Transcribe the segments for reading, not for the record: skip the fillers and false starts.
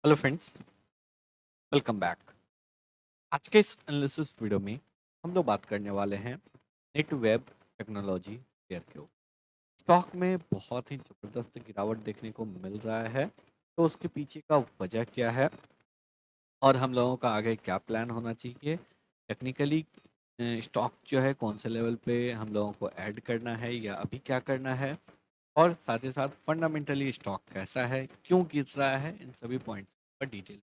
Hello friends, welcome back. आज के इस एनालिसिस वीडियो में हम लोग बात करने वाले हैं नेट वेब टेक्नोलॉजी शेयर के ऊपर। स्टॉक में बहुत ही ज़बरदस्त गिरावट देखने को मिल रहा है, तो उसके पीछे का वजह क्या है और हम लोगों का आगे क्या प्लान होना चाहिए। टेक्निकली स्टॉक जो है कौन से लेवल पे हम लोगों को ऐड करना है या अभी क्या करना है, और साथ ही साथ फंडामेंटली स्टॉक कैसा है, क्यों गिर रहा है, इन सभी पॉइंट्स पर डिटेल।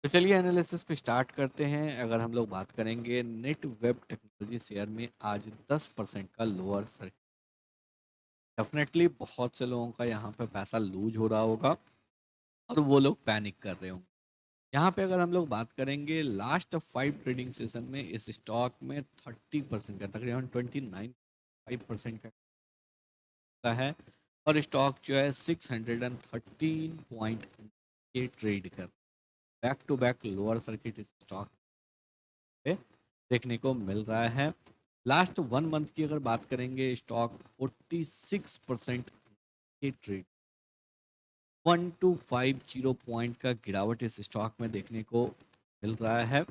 तो चलिए एनालिसिस को स्टार्ट करते हैं। अगर हम लोग बात करेंगे नेट वेब टेक्नोलॉजी शेयर में आज 10% का लोअर सर, डेफिनेटली बहुत से लोगों का यहाँ पे पैसा लूज हो रहा होगा और वो लोग पैनिक कर रहे होंगे। यहाँ पे अगर हम लोग बात करेंगे लास्ट 5 ट्रेडिंग सेशन में इस स्टॉक में 30% का, तकरीबन 29.5% का है, और स्टॉक जो है 613 पॉइंट के ट्रेड कर back to back lower circuit इस स्टॉक पे देखने को मिल रहा है। लास्ट 1 मंथ की अगर बात करेंगे, स्टॉक 46% की ट्रेड 1250 पॉइंट का गिरावट इस स्टॉक में देखने को मिल रहा है।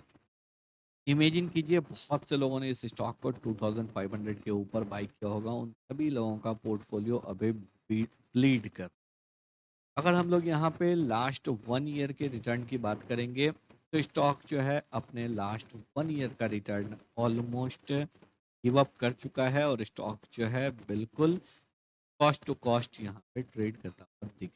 इमेजिन कीजिए, बहुत से लोगों ने इस स्टॉक को 2500 के ऊपर बाई किया होगा, उन सभी लोगों का पोर्टफोलियो अभी ब्लीड कर। अगर हम लोग यहाँ पे लास्ट 1 ईयर के रिटर्न की बात करेंगे, तो स्टॉक जो है अपने लास्ट 1 ईयर का रिटर्न ऑलमोस्ट गिव अप कर चुका है, और स्टॉक जो है बिल्कुल कॉस्ट टू कॉस्ट यहाँ पे ट्रेड करता हुआ दिख।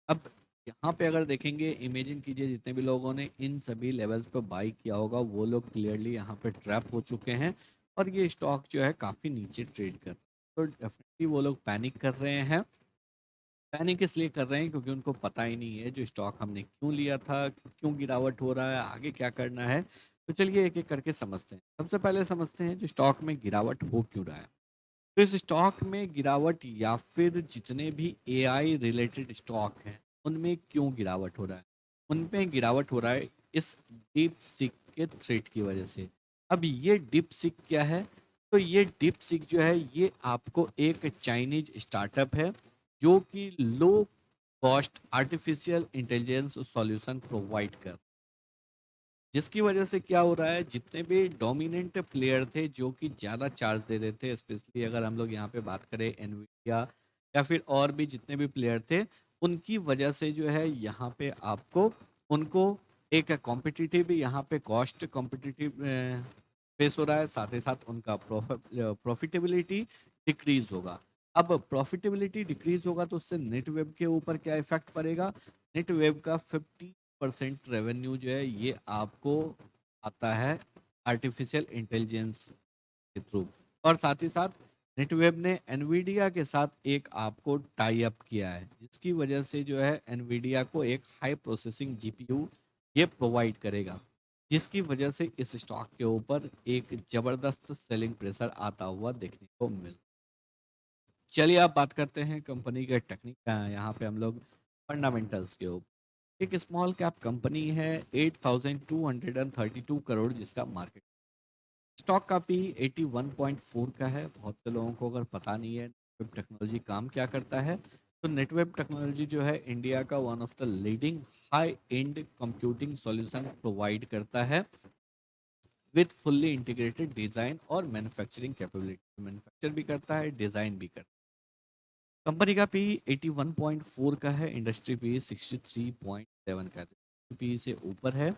अब यहाँ पे अगर देखेंगे, इमेजिन कीजिए जितने भी लोगों ने इन सभी लेवल्स पे बाई किया होगा, वो लोग क्लियरली यहाँ पे ट्रैप हो चुके हैं, और ये स्टॉक जो है काफ़ी नीचे ट्रेड कर रहा है। तो डेफिनेटली वो लोग पैनिक कर रहे हैं। पैनिक इसलिए कर रहे हैं क्योंकि उनको पता ही नहीं है जो स्टॉक हमने क्यों लिया था, क्यों गिरावट हो रहा है, आगे क्या करना है। तो चलिए एक एक करके समझते हैं। सबसे पहले समझते हैं जो स्टॉक में गिरावट हो क्यों रहा है। तो इस स्टॉक में गिरावट, या फिर जितने भी एआई रिलेटेड स्टॉक हैं उनमें क्यों गिरावट हो रहा है, उनमें गिरावट हो रहा है इस डीप सीक के थ्रेट की वजह से। अब ये डीप सीक क्या है? तो ये डीप सीक जो है, ये आपको एक चाइनीज स्टार्टअप है जो कि low cost artificial intelligence solution provide कर, जिसकी वजह से क्या हो रहा है, जितने भी डोमिनेंट प्लेयर थे जो कि ज़्यादा चार्ज दे रहे थे, स्पेशली अगर हम लोग यहाँ पे बात करें एनवीडिया या फिर और भी जितने भी प्लेयर थे, उनकी वजह से जो है यहाँ पे आपको उनको एक कॉम्पिटिटिव यहाँ पे कॉस्ट कॉम्पिटिटिव फेस हो रहा है, साथ ही साथ उनका प्रॉफिटेबिलिटी डिक्रीज होगा। अब प्रॉफिटेबिलिटी डिक्रीज होगा तो उससे नेट वेब के ऊपर क्या इफेक्ट पड़ेगा? नेट वेब का 50% रेवेन्यू जो है ये आपको आता है आर्टिफिशियल इंटेलिजेंस के थ्रू, और साथ ही साथ नेटवेब ने एनवीडिया के साथ एक आपको टाई अप किया है, जिसकी वजह से जो है एनवीडिया को एक हाई प्रोसेसिंग जीपीयू ये प्रोवाइड करेगा, जिसकी वजह से इस स्टॉक के ऊपर एक जबरदस्त सेलिंग प्रेशर आता हुआ देखने को मिल। चलिए आप बात करते हैं कंपनी के टेक्निक, यहाँ पे हम लोग फंडामेंटल्स के ऊपर। एक स्मॉल कैप कंपनी है, 8,232 करोड़ जिसका मार्केट। स्टॉक का पी 81.4 का है। बहुत से लोगों को अगर पता नहीं है नेटवेब टेक्नोलॉजी काम क्या करता है, तो नेटवेब टेक्नोलॉजी जो है इंडिया का one of the leading high and computing solution provide करता है विथ फुल्ली इंटीग्रेटेड डिजाइन और मैन्युफैक्चरिंग कैपेबिलिटी। मैन्युफैक्चर भी करता है, डिजाइन भी करता है। कंपनी का पी 81.4 का है, इंडस्ट्री पी 63.7 का है, पी से ऊपर है।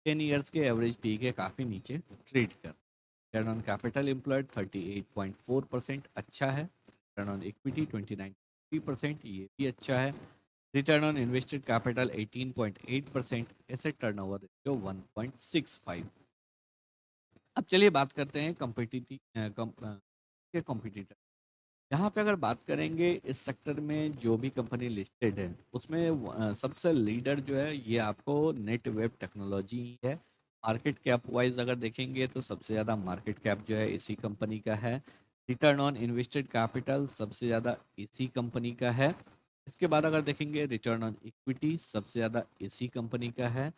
10 ईयर्स के एवरेज पी के काफ़ी नीचे ट्रेड कर। रिटर्न ऑन कैपिटल एम्प्लॉयड 38.4% अच्छा है। रिटर्न ऑन इक्विटी 29.3%, ये भी अच्छा है। Return on invested capital 18.8%, asset turnover ratio 1.65। अब चलिए बात करते हैं कॉम्पिटिटर। यहाँ पे अगर बात करेंगे इस सेक्टर में जो भी कंपनी लिस्टेड है उसमें सबसे लीडर जो है ये आपको नेट वेब टेक्नोलॉजी ही है। मार्केट कैप वाइज अगर देखेंगे तो सबसे ज़्यादा मार्केट कैप जो है इसी कंपनी का है। रिटर्न ऑन इन्वेस्टेड कैपिटल सबसे ज़्यादा इसी कंपनी का है। इसके बाद अगर देखेंगे रिटर्न ऑन इक्विटी सबसे ज़्यादा इसी कंपनी का है।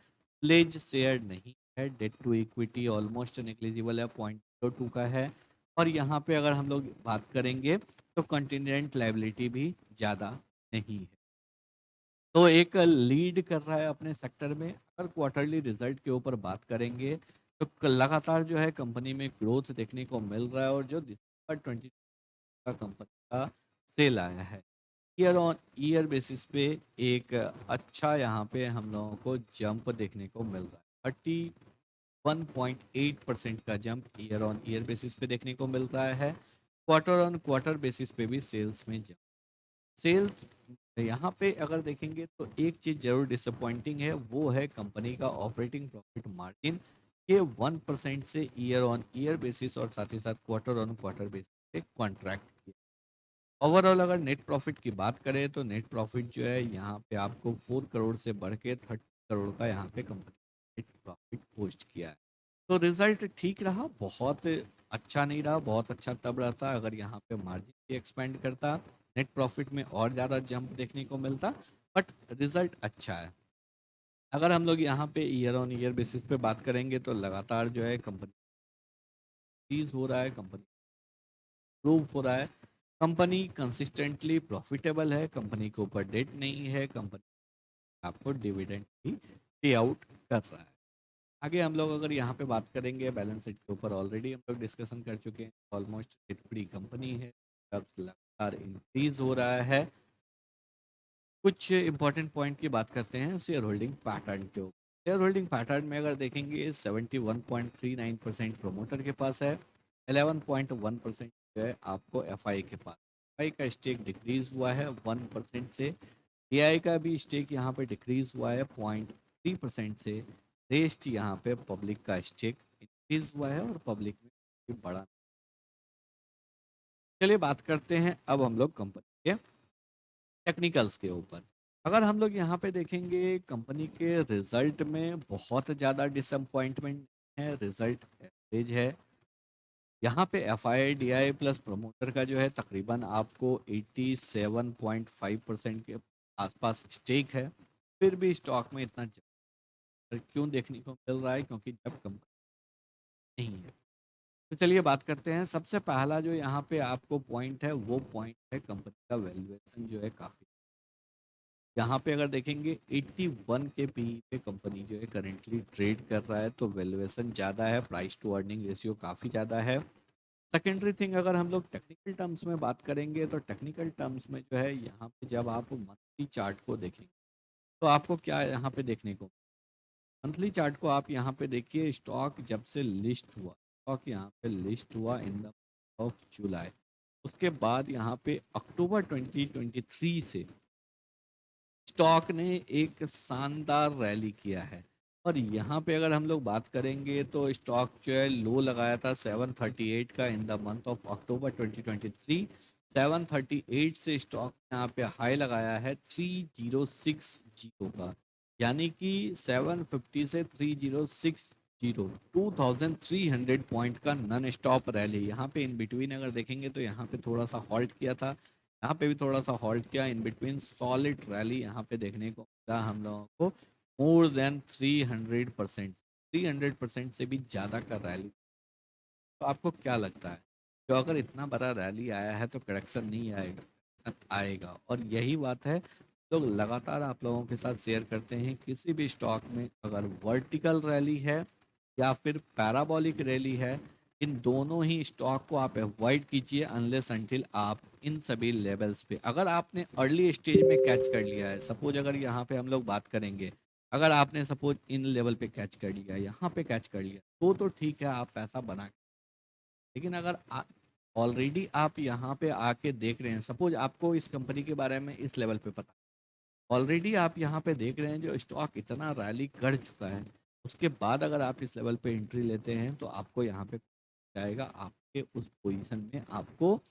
प्लेज शेयर नहीं है, debt to equity almost negligible है, 0.02 का है। और यहाँ पे अगर हम लोग बात करेंगे तो कंटिजेंट लायबिलिटी भी ज़्यादा नहीं है। तो एक लीड कर रहा है अपने सेक्टर में। अगर क्वार्टरली रिजल्ट के ऊपर बात करेंगे तो लगातार जो है कंपनी में ग्रोथ देखने को मिल रहा है, और जो दिसंबर 20 का कंपनी का सेल आया है, ईयर ऑन ईयर बेसिस पे एक अच्छा यहाँ पे हम लोगों को जंप देखने को मिल रहा है। 31.8% का jump year on year basis पे देखने को मिल रहा है। क्वार्टर ऑन क्वार्टर बेसिस पे भी सेल्स में जंप। सेल्स यहाँ पे अगर देखेंगे तो एक चीज़ जरूर डिसअपॉइंटिंग है, वो है कंपनी का ऑपरेटिंग प्रॉफिट मार्जिन। ये 1% से ईयर ऑन ईयर बेसिस और साथ ही साथ क्वार्टर ऑन क्वार्टर बेसिस पे कॉन्ट्रैक्ट किया। ओवरऑल अगर नेट प्रॉफिट की बात करें तो नेट प्रॉफिट जो है यहाँ पे आपको 4 करोड़ से बढ़ के 30 करोड़ का यहाँ पे कंपनी नेट प्रॉफिट पोस्ट किया है। तो रिजल्ट ठीक रहा, बहुत अच्छा नहीं रहा। बहुत अच्छा तब रहता अगर यहाँ पे मार्जिन भी एक्सपेंड करता, नेट प्रॉफिट में और ज़्यादा जंप देखने को मिलता, बट रिजल्ट अच्छा है। अगर हम लोग यहाँ पे ईयर ऑन ईयर बेसिस पे बात करेंगे तो लगातार जो है कंपनी हो रहा है, कंपनी प्रूव हो रहा है, कंपनी कंसिस्टेंटली प्रॉफिटेबल है, कंपनी के ऊपर डेट नहीं है, कंपनी आपको डिविडेंड भी पे आउट कर रहा है। आगे हम लोग अगर यहाँ पे बात करेंगे बैलेंस शीट के ऊपर, ऑलरेडी हम लोग डिस्कशन कर चुके हैं, ऑलमोस्ट डेट फ्री कंपनी है, अब लगातार इंक्रीज हो रहा है। कुछ इंपॉर्टेंट पॉइंट की बात करते हैं शेयर होल्डिंग पैटर्न के ऊपर। शेयर होल्डिंग पैटर्न में अगर देखेंगे 71.39% प्रोमोटर के पास है, 11.1% जो है आपको एफआई के पास। एफआई का स्टेक डिक्रीज हुआ है 1% से, एआई का भी स्टेक यहाँ पे डिक्रीज हुआ है 0.3% से। रेस्ट यहाँ पे पब्लिक का स्टेक इंक्रीज हुआ है और पब्लिक में बड़ा। चलिए बात करते हैं अब हम लोग कंपनी के टेक्निकल्स के ऊपर। अगर हम लोग यहाँ पे देखेंगे कंपनी के रिजल्ट में बहुत ज़्यादा डिसअपॉइंटमेंट है, रिजल्ट एवरेज है। यहाँ पे F I D I plus promoter का जो है तकरीबन आपको 87.5% के आसपास स्टेक है, फिर भी स्टॉक में इतना क्यों देखने को मिल रहा है? क्योंकि जब कंपनी नहीं है। तो चलिए बात करते हैं। सबसे पहला जो यहाँ पे आपको पॉइंट है वो पॉइंट है कंपनी का वैल्यूएशन जो है काफ़ी। यहाँ पे अगर देखेंगे 81 के पी पे कंपनी जो है करेंटली ट्रेड कर रहा है, तो वैल्यूएशन ज़्यादा है, प्राइस टू अर्निंग रेशियो काफ़ी ज़्यादा है। सेकेंडरी थिंग अगर हम लोग टेक्निकल टर्म्स में बात करेंगे तो टेक्निकल टर्म्स में जो है यहाँ पे जब आप मंथली चार्ट को देखेंगे तो आपको क्या यहाँ पे देखने को, मंथली चार्ट को आप यहाँ पे देखिए, स्टॉक जब से लिस्ट हुआ, स्टॉक यहाँ पे लिस्ट हुआ इन द ऑफ जुलाई, उसके बाद यहाँ पे अक्टूबर 2023 से स्टॉक ने एक शानदार रैली किया है। और यहाँ पे अगर हम लोग बात करेंगे तो स्टॉक जो है लो लगाया था 738 का in the month of October 2023। 738 से स्टॉक यहाँ पे हाई लगाया है 3060 का, यानी कि 750 से 3060, 2300 पॉइंट का नॉन स्टॉप रैली। यहाँ पे इन बिटवीन अगर देखेंगे तो यहाँ पे थोड़ा सा हॉल्ट किया था, यहाँ पे भी थोड़ा सा हॉल्ट किया, इन बिटवीन सॉलिड रैली यहाँ पे देखने को मिला हम लोगों को। मोर देन 300%, 300% से भी ज़्यादा का रैली। तो आपको क्या लगता है, जो अगर इतना बड़ा रैली आया है तो करेक्शन नहीं आएगा? करेक्शन आएगा, और यही बात है लोग लगातार आप लोगों के साथ शेयर करते हैं। किसी भी स्टॉक में अगर वर्टिकल रैली है या फिर पैराबोलिक रैली है, इन दोनों ही स्टॉक को आप अवॉइड कीजिए अनलेस अनटिल आप इन सभी लेवल्स पे, अगर आपने अर्ली स्टेज में कैच कर लिया है। सपोज अगर यहाँ पे हम लोग बात करेंगे, अगर आपने सपोज इन लेवल पे कैच कर लिया, यहाँ पे कैच कर लिया, तो ठीक है, आप पैसा बना। लेकिन अगर ऑलरेडी आप यहाँ पे आके देख रहे हैं, सपोज आपको इस कंपनी के बारे में इस लेवल पे पता, ऑलरेडी आप यहाँ पे देख रहे हैं जो स्टॉक इतना रैली कर चुका है, उसके बाद अगर आप इस लेवल पे एंट्री लेते हैं तो आपको यहाँ पे जाएगा, आपके उस पोजीशन में आपको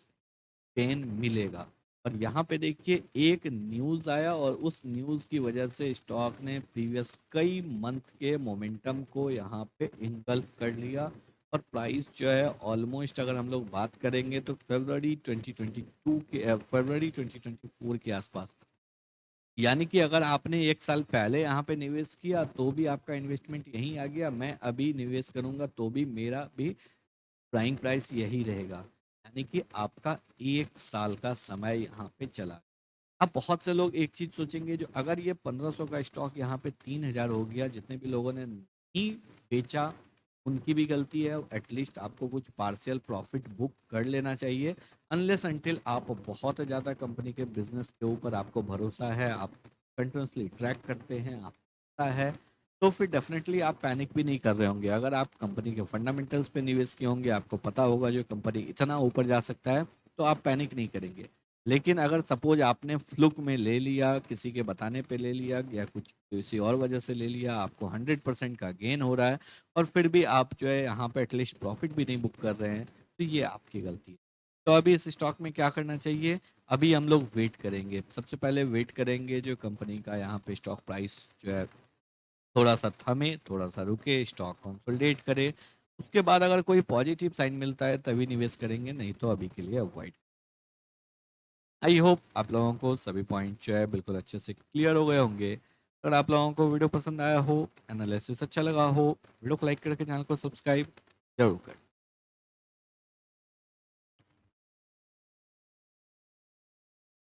पेन मिलेगा। और यहाँ पे देखिए एक न्यूज़ आया और उस न्यूज़ की वजह से स्टॉक ने प्रीवियस कई मंथ के मोमेंटम को यहाँ पे इनगल्फ कर लिया, और प्राइस जो है ऑलमोस्ट अगर हम लोग बात करेंगे तो फरवरी 2024 के आसपास, यानी कि अगर आपने एक साल पहले यहाँ पे निवेश किया तो भी आपका इन्वेस्टमेंट यहीं आ गया, मैं अभी निवेश करूंगा तो भी मेरा भी प्राइम प्राइस यही रहेगा, यानी कि आपका एक साल का समय यहाँ पे चला। अब बहुत से लोग एक चीज़ सोचेंगे, जो अगर ये 1500 का स्टॉक यहाँ पे 3000 हो गया, जितने भी लोगों ने नहीं बेचा उनकी भी गलती है, एटलीस्ट आपको कुछ पार्शियल प्रॉफिट बुक कर लेना चाहिए। अनलेस अंटिल आप बहुत ज़्यादा कंपनी के बिजनेस के ऊपर आपको भरोसा है, आप कंटिन्यूसली ट्रैक करते हैं, आप पता है, तो फिर डेफिनेटली आप पैनिक भी नहीं कर रहे होंगे। अगर आप कंपनी के फंडामेंटल्स पे निवेश किए होंगे, आपको पता होगा जो कंपनी इतना ऊपर जा सकता है, तो आप पैनिक नहीं करेंगे। लेकिन अगर सपोज आपने फ्लुक में ले लिया, किसी के बताने पे ले लिया, या कुछ किसी और वजह से ले लिया, आपको 100% का गेन हो रहा है और फिर भी आप जो है यहाँ पे एटलीस्ट प्रॉफिट भी नहीं बुक कर रहे हैं, तो ये आपकी गलती है। तो अभी इस स्टॉक में क्या करना चाहिए? अभी हम लोग वेट करेंगे, सबसे पहले वेट करेंगे जो कंपनी का यहाँ पे स्टॉक प्राइस जो है थोड़ा सा थमे, थोड़ा सा रुके, स्टॉक कंसोलिडेट करे, उसके बाद अगर कोई पॉजिटिव साइन मिलता है तभी निवेश करेंगे, नहीं तो अभी के लिए अवॉइड। आई होप आप लोगों को सभी पॉइंट जो है बिल्कुल अच्छे से क्लियर हो गए होंगे। अगर आप लोगों को वीडियो पसंद आया हो, एनालिसिस अच्छा लगा हो, वीडियो को लाइक करके चैनल को सब्सक्राइब जरूर करें।